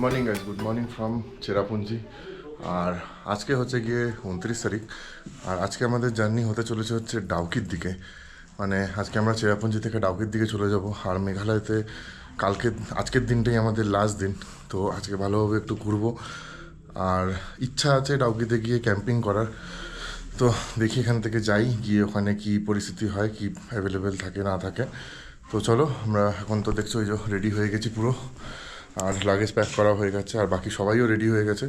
Morning guys, good morning from Cherrapunji. আর আজকে হচ্ছে গিয়ে 29 তারিখ। আর আজকে আমাদের জার্নি হতে চলেছে হচ্ছে ডাউকির দিকে। মানে আজকে আমরা চেরাপুঞ্জি থেকে ডাউকির দিকে চলে যাব। আর মেঘালয়তে আজকের দিনটাই আমাদের লাস্ট দিন। তো আজকে ভালোভাবে একটু ঘুরবো। আর ইচ্ছা আছে ডাউকিতে গিয়ে ক্যাম্পিং করার। তো দেখি এখান থেকে যাই, গিয়ে ওখানে কি পরিস্থিতি হয়, কি অ্যাভেলেবেল থাকে না থাকে। তো চলো, আমরা এখন তো দেখছো ওই যে রেডি হয়ে গেছি পুরো। আর লাগেজ প্যাক করা হয়ে গেছে, আর বাকি সবাইও রেডি হয়ে গেছে।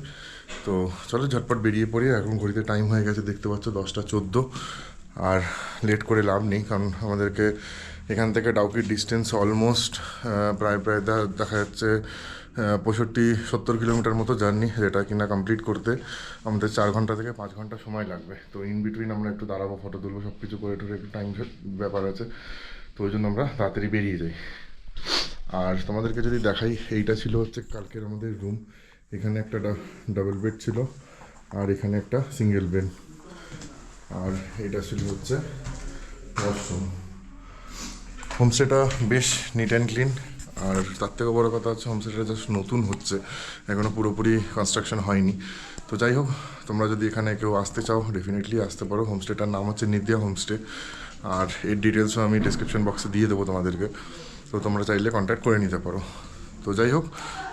তো চলো ঝটপট বেরিয়ে পড়ি। এখন ঘড়িতে টাইম হয়ে গেছে, দেখতে পাচ্ছ 10টা 14। আর লেট করে লাভ নেই, কারণ আমাদেরকে এখান থেকে ডাউকির ডিস্টেন্স অলমোস্ট প্রায় দেখা যাচ্ছে 65-70 কিলোমিটার মতো জার্নি, যেটা কিনা কমপ্লিট করতে আমাদের 4 ঘন্টা থেকে 5 ঘন্টা সময় লাগবে। তো ইন বিটুইন আমরা একটু দাঁড়াবো, ফটো তুলবো, সব কিছু করে একটু টাইম ব্যাপার আছে। তো ওই জন্য আমরা তাড়াতাড়ি বেরিয়ে যাই। আর তোমাদেরকে যদি দেখাই, এইটা ছিল হচ্ছে কালকের আমাদের রুম। এখানে একটা ডাবল বেড ছিল, আর এখানে একটা সিঙ্গেল বেড। আর এটা ছিল হচ্ছে ওয়াশরুম। হোমস্টেটা বেশ নিট অ্যান্ড ক্লিন। আর তার থেকে বড়ো কথা হচ্ছে, হোমস্টেটা জাস্ট নতুন হচ্ছে, এখনও পুরোপুরি কনস্ট্রাকশন হয়নি। তো যাই হোক, তোমরা যদি এখানে কেউ আসতে চাও ডেফিনেটলি আসতে পারো। হোমস্টেটার নাম হচ্ছে নিদ্যা হোমস্টে। আর এর ডিটেলসও আমি ডিসক্রিপশন বক্সে দিয়ে দেবো তোমাদেরকে। তো তোমরা চাইলে কন্ট্যাক্ট করে নিতে পারো। তো যাই হোক,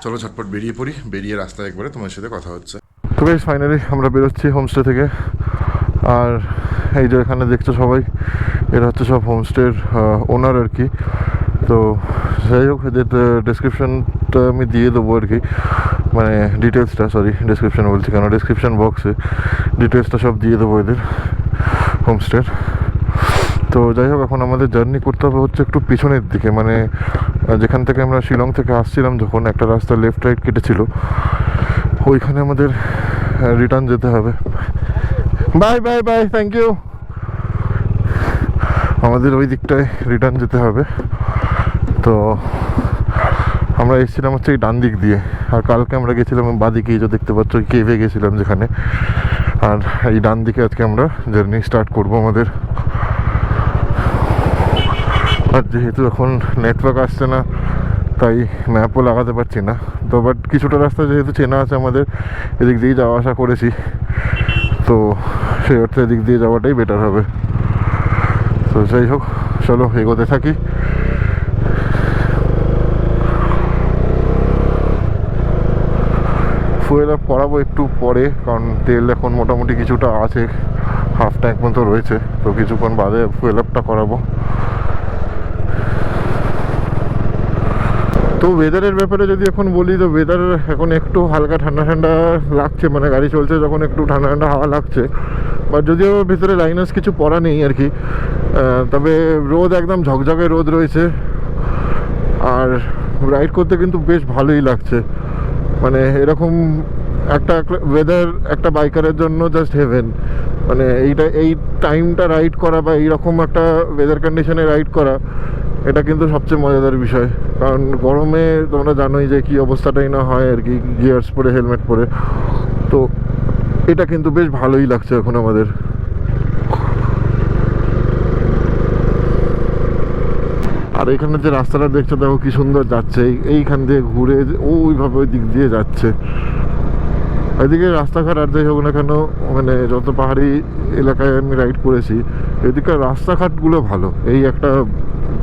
চলো ঝটপট বেরিয়ে পড়ি। বেরিয়ে রাস্তায় একবারে তোমার সাথে কথা হচ্ছে। তো বেশ ফাইনালি আমরা বেরোচ্ছি হোমস্টে থেকে। আর এই যে এখানে দেখছো সবাই, এরা হচ্ছে সব হোমস্টের ওনার আর কি। তো যাই হোক, এদের ডেসক্রিপশনটা আমি দিয়ে দেবো আর কি, মানে ডিটেলসটা, সরি ডেসক্রিপশন বলছি কেন, ডেসক্রিপশন বক্সে ডিটেলসটা সব দিয়ে দেবো এদের হোমস্টের। তো যাই হোক, এখন আমাদের জার্নি করতে হবে হচ্ছে একটু পিছনের দিকে, মানে যেখান থেকে আমরা শিলং থেকে আসছিলাম, যখন একটা রাস্তা লেফট রাইট কেটেছিল, ওইখানে আমাদের রিটার্ন যেতে হবে। Bye bye bye, thank you. আমাদের ওই দিকটায় রিটার্ন যেতে হবে। তো আমরা এসেছিলাম হচ্ছে এই ডান দিক দিয়ে, আর কালকে আমরা গেছিলাম বাদিকে, এই যে দেখতে পাচ্ছ কেভে গেছিলাম যেখানে। আর এই ডান দিকে আজকে আমরা জার্নি স্টার্ট করবো আমাদের। আর যেহেতু এখন নেটওয়ার্ক আসছে না, তাই ম্যাপও লাগাতে পারছি না। তো বাট কিছুটা রাস্তা যেহেতু চেনা আছে আমাদের, এদিক দিয়েই যাওয়া আসা করেছি, তো সেই অর্থে এদিক দিয়ে যাওয়াটাই বেটার হবে। তো যাই হোক, চলো এগোতে থাকি। ফুয়েল আপ করাবো একটু পরে, কারণ তেল এখন মোটামুটি কিছুটা আছে, হাফ ট্যাঙ্ক মতো রয়েছে। তো কিছুক্ষণ বাদে ফুয়েল আপটা করাবো। তো ওয়েদারের ব্যাপারে যদি এখন বলি, তো ওয়েদার এখন একটু হালকা ঠান্ডা ঠান্ডা লাগছে, মানে গাড়ি চলছে যখন একটু ঠান্ডা ঠান্ডা হাওয়া লাগছে। বাট যদিও ভিতরে লাইনার্স কিছু পরা নেই আর কি, তবে রোদ একদম ঝকঝকে রোদ রয়েছে। আর রাইড করতে কিন্তু বেশ ভালোই লাগছে, মানে এরকম একটা ওয়েদার একটা বাইকারের জন্য জাস্ট হেভেন। মানে এই টাইমটা রাইড করা বা এইরকম একটা ওয়েদার কন্ডিশনে রাইড করা, এটা কিন্তু সবচেয়ে মজাদার বিষয়। কারণ গরমে তোমরা জানোই যে কী অবস্থাটাই না হয় আর কি, গিয়ার্স পরে হেলমেট পরে। তো এটা কিন্তু বেশ ভালোই লাগছে এখন আমাদের। আর এখানে যে রাস্তাটা দেখছো, দেখো কি সুন্দর যাচ্ছে, এইখান দিয়ে ঘুরে ওইভাবে ওই দিক দিয়ে যাচ্ছে। এদিকে রাস্তাঘাট আর যাই হোক না কেন, মানে যত পাহাড়ি এলাকায় আমি রাইড করেছি, এদিকের রাস্তাঘাটগুলো ভালো, এই একটা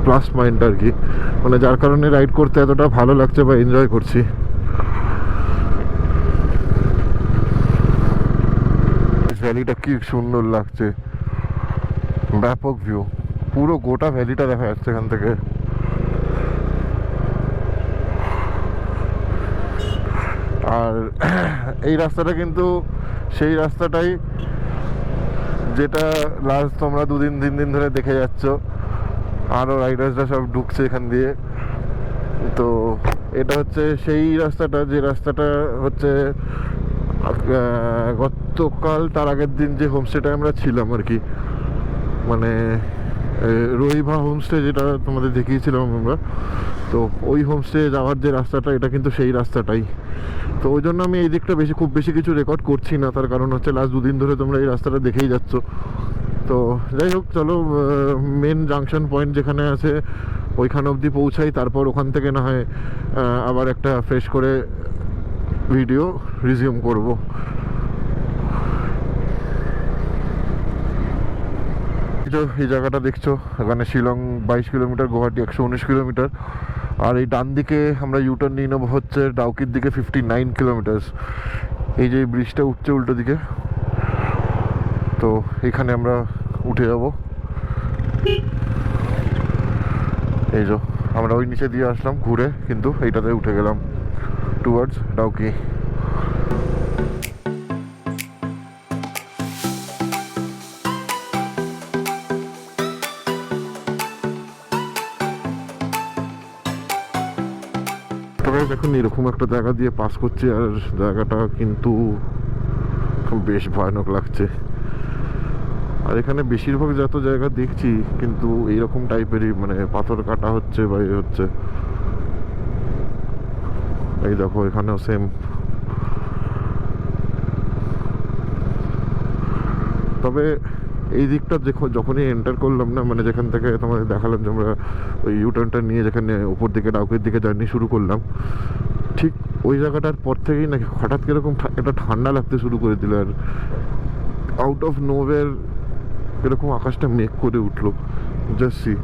প্লাস পয়েন্ট আর কি, মানে যার কারণে রাইড করতে এতটা ভালো লাগছে বা এনজয় করছি। ভ্যালিটা কি সুন্দর লাগছে, ব্যাপক ভিউ, পুরো গোটা ভ্যালিটা দেখা যাচ্ছে এখান থেকে। আর এই রাস্তাটা কিন্তু সেই রাস্তাটাই যেটা লাস্ট তোমরা 2-3 দিন ধরে দেখে যাচ্ছ। আরও রাইডার্সরা সব ঢুকছে এখান দিয়ে। তো এটা হচ্ছে সেই রাস্তাটা, যে রাস্তাটা হচ্ছে গতকাল তার আগের দিন যে হোমস্টেটা আমরা ছিলাম আর কি, মানে রহিভা হোমস্টে, যেটা তোমাদের দেখিয়েছিলাম আমরা। তো ওই হোমস্টে যাওয়ার যে রাস্তাটা, এটা কিন্তু সেই রাস্তাটাই। তো ওই জন্য আমি এই দিকটা খুব বেশি কিছু রেকর্ড করছি না, তার কারণ হচ্ছে লাস্ট 2 দিন ধরে তোমরা এই রাস্তাটা দেখেই যাচ্ছ। তো যাই হোক, চলো মেন জাংশন পয়েন্ট যেখানে আছে ওইখান অবধি পৌঁছাই, তারপর ওখান থেকে না হয় আবার একটা ফ্রেশ করে ভিডিও রিজিউম করব। এই জায়গাটা দেখছো, এখানে শিলং 22 কিলোমিটার, গুয়াহাটি 119 কিলোমিটার। আর এই ডান দিকে আমরা ইউটার্ন নিয়ে নেবো হচ্ছে ডাউকির দিকে 59 কিলোমিটার। এই যে ব্রিজটা উঠছে উল্টো দিকে, তো এখানে আমরা উঠে যাব। এই যে আমরা ওই নিচে দিয়ে আসলাম ঘুরে, কিন্তু এইটাতে উঠে গেলাম টুয়ার্ডস ডাউকি। এখন এরকম একটা জায়গা দিয়ে পাস করছি, আর জায়গাটা কিন্তু বেশ ভয়ানক লাগছে। আর এখানে বেশিরভাগ যত জায়গা দেখছি কিন্তু এইরকম টাইপেরই, মানে পাথর কাটা হচ্ছে বা এ হচ্ছে। এই দেখো এখানেও সেম। তবে এই দিকটা দেখো, যখনই এন্টার করলাম না, মানে যেখান থেকে তোমাদের দেখালাম যে আমরা ওই ইউটার্নটা নিয়ে যেখানে উপর দিকে ডাউকের দিকে জার্নি শুরু করলাম, ঠিক ওই জায়গাটার পর থেকেই নাকি হঠাৎ কিরকম একটা ঠান্ডা লাগতে শুরু করে দিল। আর আউট অফ নোওয়্যার এরকম আকাশটা মেঘ করে উঠলো। জাস্ট সি,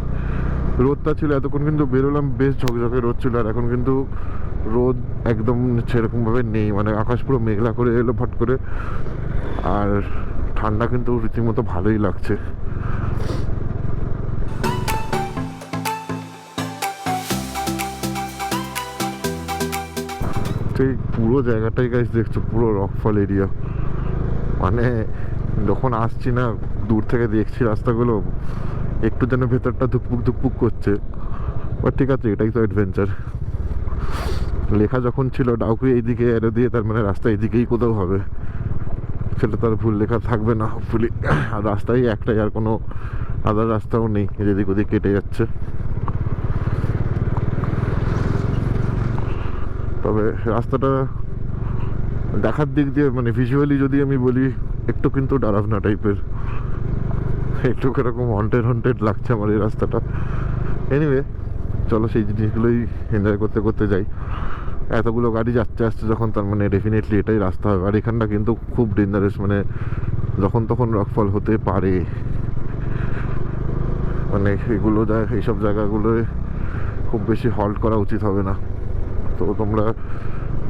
রোদটা ছিল এতক্ষণ, কিন্তু বেরোলাম বেশ ঝকঝকে রোদ ছিল, আর এখন কিন্তু রোদ একদম সেরকমভাবে নেই, মানে আকাশ পুরো মেঘলা করে এলো ফট করে। আর ঠান্ডা কিন্তু রীতিমতো ভালোই লাগছে। এই পুরো জায়গাটাই গাছ দেখছো, পুরো রকফল এরিয়া। মানে যখন আসছি না, দূর থেকে দেখছি রাস্তাগুলো, একটু যেন ভেতরটা ধুকপুক ধুকপুক করছে। বাট ঠিক আছে, এটাই তো অ্যাডভেঞ্চার। লেখা যখন ছিল ডাউকি এইদিকে এর দিয়ে, তার মানে রাস্তা এইদিকেই কোথাও হবে, সেটা তার ভুল লেখা থাকবে না হোপফুলি। আর রাস্তাই একটাই, আর কোনো আদার রাস্তাও নেই যেদিক ওদিক কেটে যাচ্ছে। তবে রাস্তাটা দেখার দিক দিয়ে, মানে ভিজুয়ালি যদি আমি বলি, একটু কিন্তু ডারাভনা টাইপের, একটু কিরকম হন্টেড হন্টেড লাগছে আমার এই রাস্তাটা। এনিওয়ে, চলো সেই জিনিসগুলোই এনজয় করতে করতে যাই। এতগুলো গাড়ি যাচ্ছে আসছে যখন, তার মানে ডেফিনেটলি এটাই রাস্তা হবে। আর এখানটা কিন্তু খুব ডেঞ্জারাস, মানে যখন তখন রকফল হতে পারে। মানে এগুলো এইসব জায়গাগুলোয় খুব বেশি হল্ট করা উচিত হবে না। তো তোমরা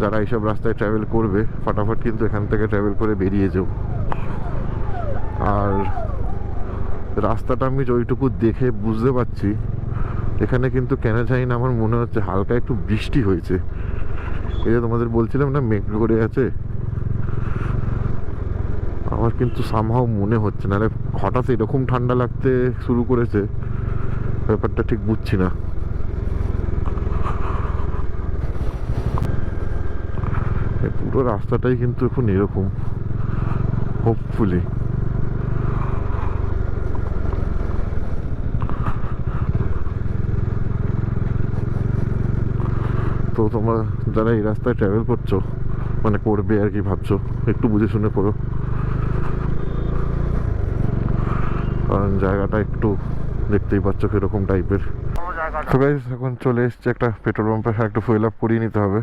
যারা এইসব রাস্তায় ট্রাভেল করবে, ফাটাফাট কিন্তু এখান থেকে ট্রাভেল করে বেরিয়ে যাও। আর রাস্তাটা আমি ওইটুকু দেখে বুঝতে পারছি, এখানে কিন্তু কেন জানি না আমার মনে হচ্ছে হালকা একটু বৃষ্টি হয়েছে। এই যে তোমাদের বলছিলাম না মেঘ করে আছে, আমার কিন্তু সামহাও মনে হচ্ছে, নাহলে হঠাৎ এরকম ঠান্ডা লাগতে শুরু করেছে, ব্যাপারটা ঠিক বুঝছি না। পুরো রাস্তাটাই কিন্তু এখন এরকম, হোপফুলি। তো তোমরা যারা এই রাস্তায় ট্রাভেল করছো, মানে করবে আর কি ভাবছো, একটু বুঝে শুনে করো, কারণ জায়গাটা একটু দেখতেই পাচ্ছ কিরকম টাইপের। তো গাইস, এখন চলে এসছে একটা পেট্রোল পাম্পে, একটু ফুয়েল আপ করিয়ে নিতে হবে।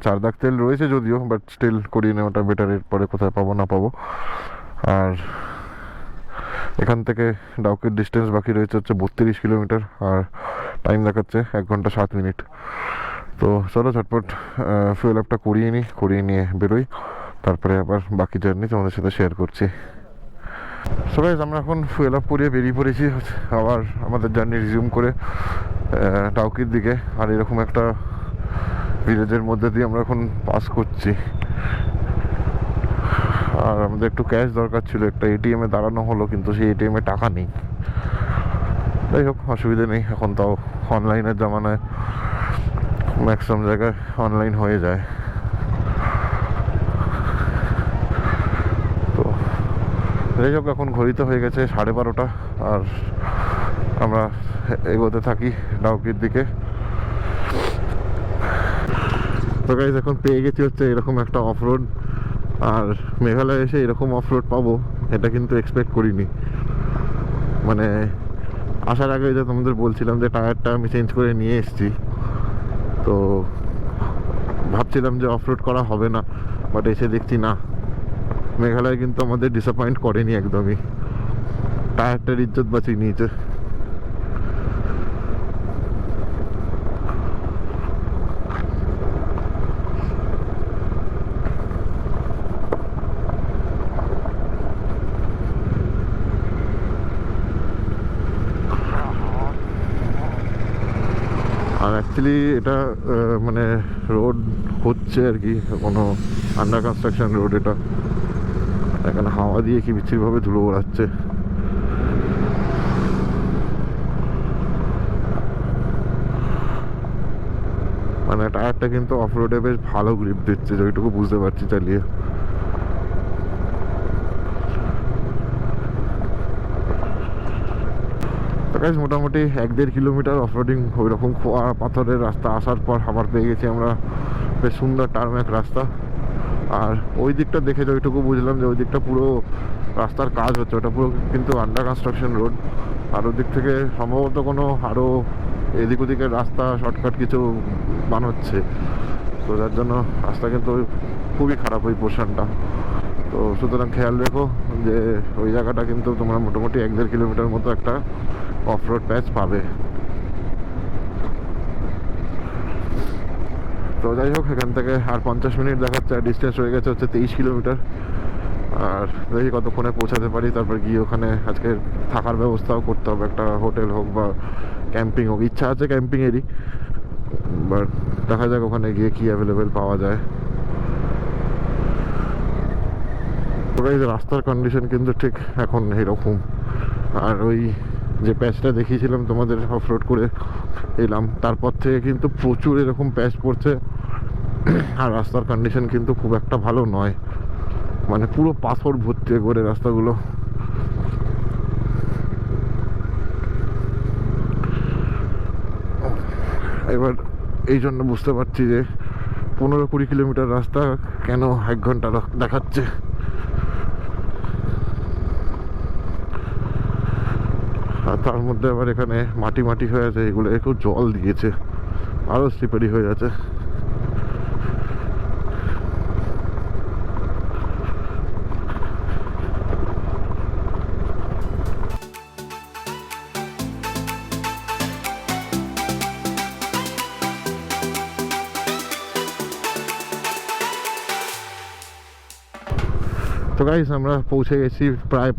4 দাগ তেল রয়েছে যদিও, বাট স্টিল করিয়ে নেওয়াটা বেটার, এরপরে কোথায় পাবো না পাবো। আর এখান থেকে ডাউকির ডিস্টেন্স বাকি রয়েছে হচ্ছে 32 কিলোমিটার, আর টাইম দেখাচ্ছে 1 ঘন্টা 7 মিনিট। তো চলো ঝটপট ফুয়েল আপটা করিয়ে নিয়ে বেরোই, তারপরে আবার বাকি জার্নি তোমাদের সাথে শেয়ার করছি। সো গাইস, আমরা এখন ফুয়েল আপ করিয়ে বেরিয়ে পড়েছি আবার আমাদের জার্নি রিজিউম করে ডাউকির দিকে। আর এরকম একটা ভিলেজের মধ্যে দিয়ে আমরা এখন পাস করছি। আর আমাদের একটু ক্যাশ দরকার ছিল, একটা এটিএমে দাঁড়ানো হলো, কিন্তু সেই এটিএমে টাকা নেই। যাই হোক, অসুবিধা নেই, এখন তাও অনলাইনের জামানায় ম্যাক্সিমাম জায়গায় অনলাইন হয়ে যায়। তো যাই হোক, এখন ঘড়িতে হয়ে গেছে 12:30, আর আমরা এগোতে থাকি ডাউকির দিকে। তো গাইজ, এখন পেয়ে গেছি হচ্ছে এরকম একটা অফ রোড। আর মেঘালয় এসে এরকম অফ রোড পাবো এটা কিন্তু এক্সপেক্ট করিনি। মানে আসার আগে যে তোমাদের বলছিলাম যে টায়ারটা আমি চেঞ্জ করে নিয়ে এসেছি, তো ভাবছিলাম যে অফরোড করা হবে না, বাট এসে দেখছি না, মেঘালয় কিন্তু আমাদের ডিসঅ্যাপয়েন্ট করেনি একদমই, টায়ারটার ইজ্জত বাঁচিয়ে নিয়েছে। আর অ্যাকচুয়ালি এটা মানে রোড হচ্ছে আর কি, কোনো আন্ডার কনস্ট্রাকশন রোড এটা। এখানে হাওয়া দিয়ে কি বিচ্ছিরিভাবে ধুলো ওড়াচ্ছে। মানে টায়ারটা কিন্তু অফ রোডে বেশ ভালো গ্রিপ দিচ্ছে, যেটুকু বুঝতে পারছি চালিয়ে। তো গাইস মোটামুটি 1-1.5 কিলোমিটার অফরোডিং ওই রকম খোয়া পাথরের রাস্তা আসার পর আবার পেয়ে গেছি আমরা বেশ সুন্দর টারম্যাক রাস্তা। আর ওই দিকটা দেখে যেটুকু বুঝলাম যে ওই দিকটা পুরো রাস্তার কাজ হচ্ছে, ওটা পুরো কিন্তু আন্ডার কনস্ট্রাকশন রোড। আর ওই দিক থেকে সম্ভবত কোনো আরও এদিক ওদিকের রাস্তা শর্টকাট কিছু বানাচ্ছে, তো যার জন্য রাস্তা কিন্তু খুবই খারাপ ওই পোর্শনটা। তো সুতরাং খেয়াল রেখো যে ওই জায়গাটা কিন্তু তোমরা মোটামুটি 1-1.5 কিলোমিটার মতো একটা অফ রোড প্যাচ পাবে। তো যাই হোক, এখান থেকে আর 50 মিনিট দেখাচ্ছে, আর ডিস্টেন্স হয়ে গেছে হচ্ছে 23 কিলোমিটার। আর দেখি কতক্ষণে পৌঁছাতে পারি, তারপর গিয়ে ওখানে আজকে থাকার ব্যবস্থাও করতে হবে, একটা হোটেল হোক বা ক্যাম্পিং হোক। ইচ্ছা আছে ক্যাম্পিংয়েরই, বাট দেখা যাক ওখানে গিয়ে কী অ্যাভেলেবেল পাওয়া যায়। ওরাই রাস্তার কন্ডিশন কিন্তু ঠিক এখন এরকম। আর ওই যে প্যাচটা দেখিয়েছিলাম তোমাদের অফ রোড করে এলাম, তারপর থেকে কিন্তু প্রচুর এরকম প্যাচ পড়ছে। আর রাস্তার কন্ডিশন কিন্তু খুব একটা ভালো নয়, মানে পুরো পাথর ভর্তি করে রাস্তাগুলো। এবার এই জন্য বুঝতে পারছি যে 15-20 কিলোমিটার রাস্তা কেন 1 ঘন্টা দেখাচ্ছে। আর তার মধ্যে আবার এখানে মাটি মাটি হয়ে আছে, এগুলো একটু জল দিয়েছে, আরও স্লিপারি হয়ে আছে। তো গাইস আমরা পৌঁছে গেছি প্রায়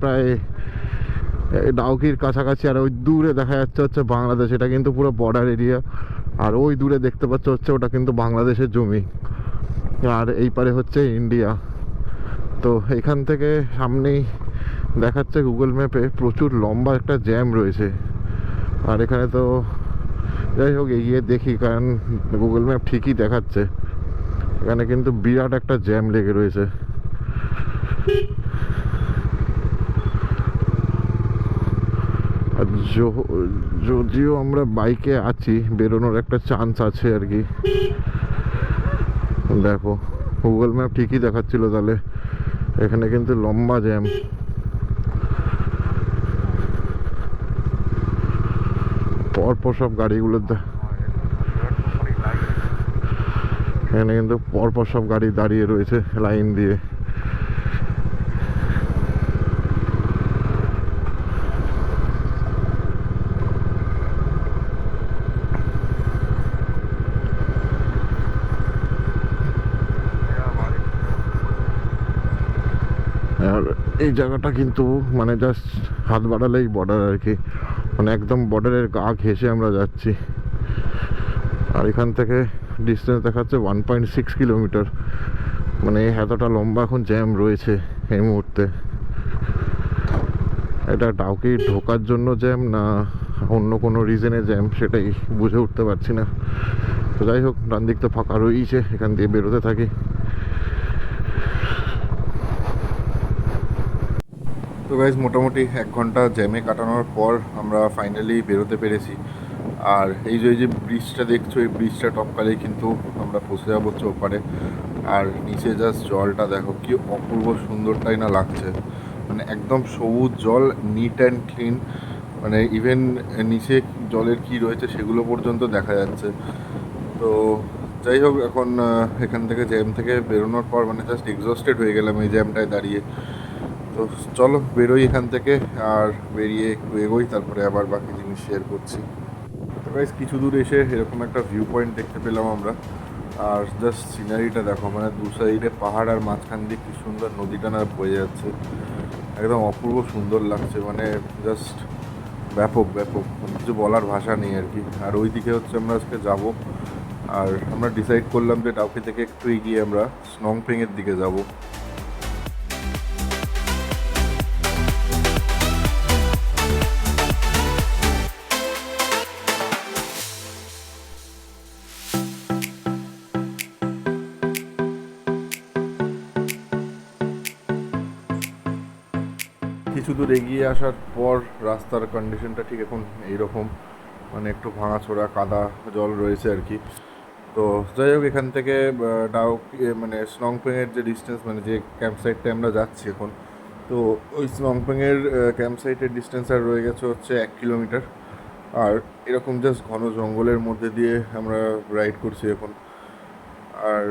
ডাউকির কাছাকাছি। আর ওই দূরে দেখা যাচ্ছে হচ্ছে বাংলাদেশ, এটা কিন্তু পুরো বর্ডার এরিয়া। আর ওই দূরে দেখতে পাচ্ছ হচ্ছে ওটা কিন্তু বাংলাদেশের জমি, আর এই পারে হচ্ছে ইন্ডিয়া। তো এখান থেকে সামনেই দেখাচ্ছে গুগল ম্যাপে প্রচুর লম্বা একটা জ্যাম রয়েছে। আর এখানে তো যাই হোক এগিয়ে দেখি, কারণ গুগল ম্যাপ ঠিকই দেখাচ্ছে এখানে কিন্তু বিরাট একটা জ্যাম লেগে রয়েছে। আর যদিও আমরা বাইকে আছি, বেরোনোর একটা চান্স আছে আর কি। দেখো গুগল ম্যাপ ঠিকই দেখাচ্ছিল, তাহলে এখানে কিন্তু লম্বা জ্যাম। পরপর সব গাড়িগুলো এখানে কিন্তু পরপর সব গাড়ি দাঁড়িয়ে রয়েছে লাইন দিয়ে। আর এই জায়গাটা কিন্তু মানে জাস্ট হাত বাড়ালেই বর্ডার আর কি, মানে একদম বর্ডারের গা ঘেঁষে আমরা যাচ্ছি। আর এখান থেকে ডিস্টেন্স দেখাচ্ছে 1.6 কিলোমিটার, মানে এতটা লম্বা এখন জ্যাম রয়েছে এই মুহূর্তে। এটা ডাউকি ঢোকার জন্য জ্যাম না অন্য কোনো রিজনে জ্যাম, সেটাই বুঝে উঠতে পারছি না। তো যাই হোক, ডান দিক তো ফাঁকা রয়েছে, এখান দিয়ে বেরোতে থাকি। তো গাইজ মোটামুটি 1 ঘন্টা জ্যামে কাটানোর পর আমরা ফাইনালি বেরোতে পেরেছি। আর এই যে ব্রিজটা দেখছো, এই ব্রিজটা টপকালেই কিন্তু আমরা পৌঁছে যাবো হচ্ছে ওপারে। আর নিচে জাস্ট জলটা দেখো কি অপূর্ব সুন্দরটাই না লাগছে, মানে একদম সবুজ জল, নিট অ্যান্ড ক্লিন, মানে ইভেন নিচে জলের কি রয়েছে সেগুলো পর্যন্ত দেখা যাচ্ছে। তো যাই হোক, এখন এখান থেকে জ্যাম থেকে বেরোনোর পর মানে জাস্ট এক্সস্টেড হয়ে গেলাম এই জ্যামটায় দাঁড়িয়ে। তো চলো বেরোই এখান থেকে, আর বেরিয়ে একটু এগোই, তারপরে আবার বাকি জিনিস শেয়ার করছি। তো গাইস, কিছু দূর এসে এরকম একটা ভিউ পয়েন্ট দেখতে পেলাম আমরা। আর জাস্ট সিনারিটা দেখো, মানে দু সাইডে পাহাড় আর মাঝখান দিয়ে কি সুন্দর নদীটা না বয়ে যাচ্ছে, একদম অপূর্ব সুন্দর লাগছে, মানে জাস্ট ব্যাপক ব্যাপক, কিছু বলার ভাষা নেই আর কি। আর ওই দিকে হচ্ছে আমরা আজকে যাব, আর আমরা ডিসাইড করলাম যে ডাউকি থেকে একটু এগিয়ে আমরা স্নংপিংয়ের দিকে যাব। কিছু দূর এগিয়ে আসার পর রাস্তার কন্ডিশনটা ঠিক এখন এইরকম, মানে একটু ভাঙাচোরা কাদা জল রয়েছে আর কি। তো যাই হোক, এখান থেকে মানে স্নংপিংয়ের যে ডিস্টেন্স, মানে যে ক্যাম্প সাইটটা আমরা যাচ্ছি এখন, তো ওই স্নংপিংয়ের ক্যাম্প সাইটের ডিস্টেন্স আর রয়ে গেছে হচ্ছে 1 কিলোমিটার। আর এরকম জাস্ট ঘন জঙ্গলের মধ্যে দিয়ে আমরা রাইড করছি এখন। আর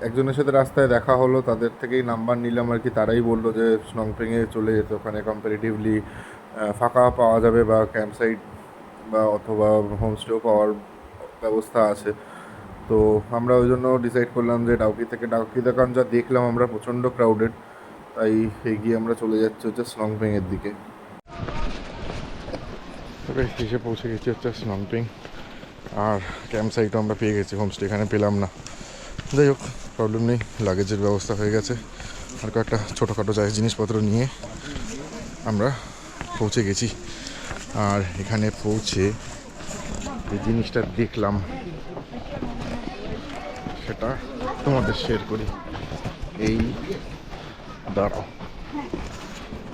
একজনের সাথে রাস্তায় দেখা হলো, তাদের থেকেই নাম্বার নিলাম আর কি। তারাই বললো যে স্নংপিংয়ে চলে যেতে, ওখানে কম্পারেটিভলি ফাঁকা পাওয়া যাবে, বা ক্যাম্প সাইট বা অথবা হোমস্টেও পাওয়ার ব্যবস্থা আছে। তো আমরা ওই জন্য ডিসাইড করলাম যে ডাউকিতে কারণ যা দেখলাম আমরা প্রচণ্ড ক্রাউডেড, তাই এগিয়ে আমরা চলে যাচ্ছি হচ্ছে স্নংপিংয়ের দিকে। এসে পৌঁছে গেছি হচ্ছে স্নংপিং, আর ক্যাম্প সাইটও আমরা পেয়ে গেছি, হোমস্টে এখানে পেলাম না। যাই হোক, প্রবলেম নেই, লাগেজের ব্যবস্থা হয়ে গেছে। আর কয়েকটা ছোটোখাটো জিনিসপত্র নিয়ে আমরা পৌঁছে গেছি। আর এখানে পৌঁছে এই জিনিসটা দেখলাম, সেটা তোমাদের শেয়ার করি। এই দাঁড়াও,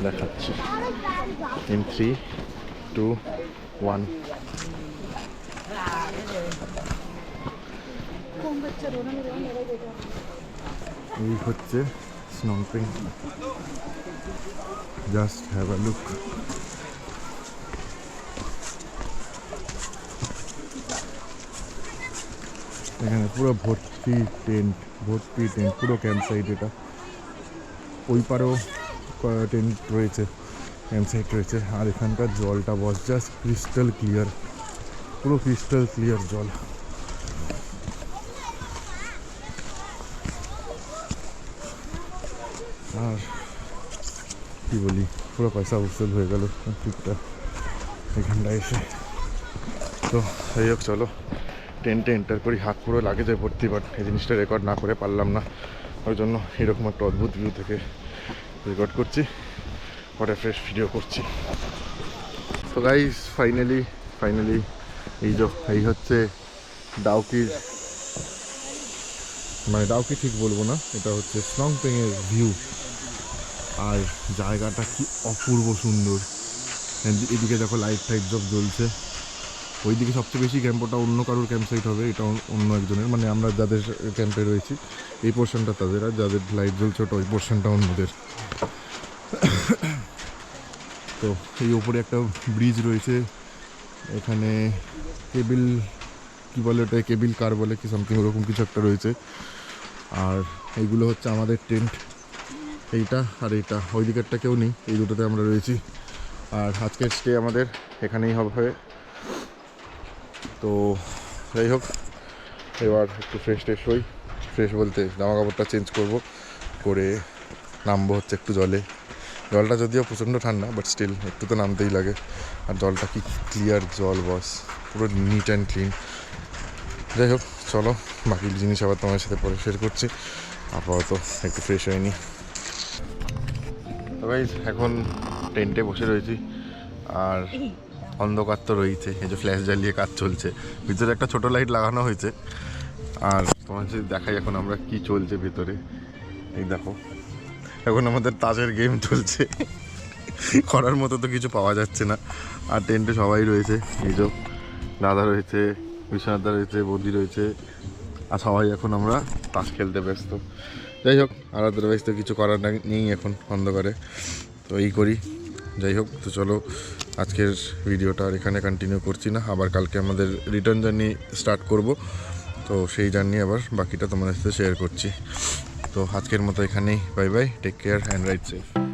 দেখাচ্ছি। ইন 3, 2, 1। এই হচ্ছে স্নংপিং, জাস্ট হ্যাভ আ লুক। এখানে পুরো ভর্তি টেন্ট, পুরো ক্যাম্প সাইট এটা। ওই পারেও টেন্ট রয়েছে, ক্যাম্প সাইট রয়েছে। আর এখানকার জলটা বস জাস্ট ক্রিস্টাল ক্লিয়ার, পুরো ক্রিস্টাল ক্লিয়ার জল। আর কি বলি, পুরো পয়সা উসুল হয়ে গেল ঠিকঠাক এখানটা এসে। তো যাই হোক, চলো টেন্টে এন্টার করি। হাত পুরো লাগেজে ভর্তি, বাট এই জিনিসটা রেকর্ড না করে পারলাম না, ওই জন্য এরকম একটা অদ্ভুত ভিউ থেকে রেকর্ড করছি, পরে ফ্রেশ ভিডিও করছি। তো গাইস, ফাইনালি এই হচ্ছে ডাউকির, মানে ডাউকি ঠিক বলবো না, এটা হচ্ছে স্নংপিংয়ের ভিউ। আর জায়গাটা কি অপূর্ব সুন্দর। এদিকে দেখো লাইট সব জ্বলছে। ওইদিকে সবচেয়ে বেশি ক্যাম্পটা অন্য কারোর ক্যাম্প সাইট হবে, এটা অন্য একজনের, মানে আমরা যাদের ক্যাম্পে রয়েছি এই পোর্শনটা তাদের, আর যাদের লাইট জ্বলছে ওটা ওই পোর্শনটা অন্যদের। তো এই ওপরে একটা ব্রিজ রয়েছে, এখানে কেবিল কি বলে ওটা, কেবিল কার বলে কি সামথিং ওরকম কিছু একটা রয়েছে। আর এইগুলো হচ্ছে আমাদের টেন্ট, এইটা আর এইটা। ওই দিকেরটা কেউ নেই, এই দুটোতে আমরা রয়েছি। আর আজকের স্টে আমাদের এখানেই হবে। তো যাই হোক, এবার একটু ফ্রেশ হই, ফ্রেশ বলতে জামা কাপড়টা চেঞ্জ করে নামবো হচ্ছে একটু জলে। জলটা যদিও প্রচণ্ড ঠান্ডা, বাট স্টিল একটু তো নামতেই লাগে। আর জলটা কি ক্লিয়ার জল বস, পুরো নিট অ্যান্ড ক্লিন। যাই হোক, চলো বাকি জিনিস আবার তোমার সাথে পরে শেয়ার করছি। আপাতত একটু ফ্রেশ হয়নি। তো গাইস, এখন টেন্টে বসে রয়েছি, আর অন্ধকার তো রয়েছে, এই যে ফ্ল্যাশ জ্বালিয়ে কাজ চলছে। ভিতরে একটা ছোট লাইট লাগানো হয়েছে। আর তোমার যদি দেখাই এখন আমরা কি চলছে ভিতরে, এই দেখো, এখন আমাদের তাজের গেম চলছে। করার মতো তো কিছু পাওয়া যাচ্ছে না। আর টেন্টে সবাই রয়েছে, এই যে দাদা রয়েছে, বিশ্বনাথদা রয়েছে, বৌদি রয়েছে, আর সবাই এখন আমরা তাস খেলতে ব্যস্ত। যাই হোক, আর আদারওয়াইজ তো কিছু করার নেই এখন অন্ধকারে, তো এই করি। যাই হোক, তো চলো আজকের ভিডিওটা আর এখানে কন্টিনিউ করছি না, আবার কালকে আমাদের রিটার্ন জার্নি স্টার্ট করব। তো সেই জার্নি আবার বাকিটা তোমাদের সাথে শেয়ার করছি। তো আজকের মতো এখানেই, bye bye, take care and ride safe.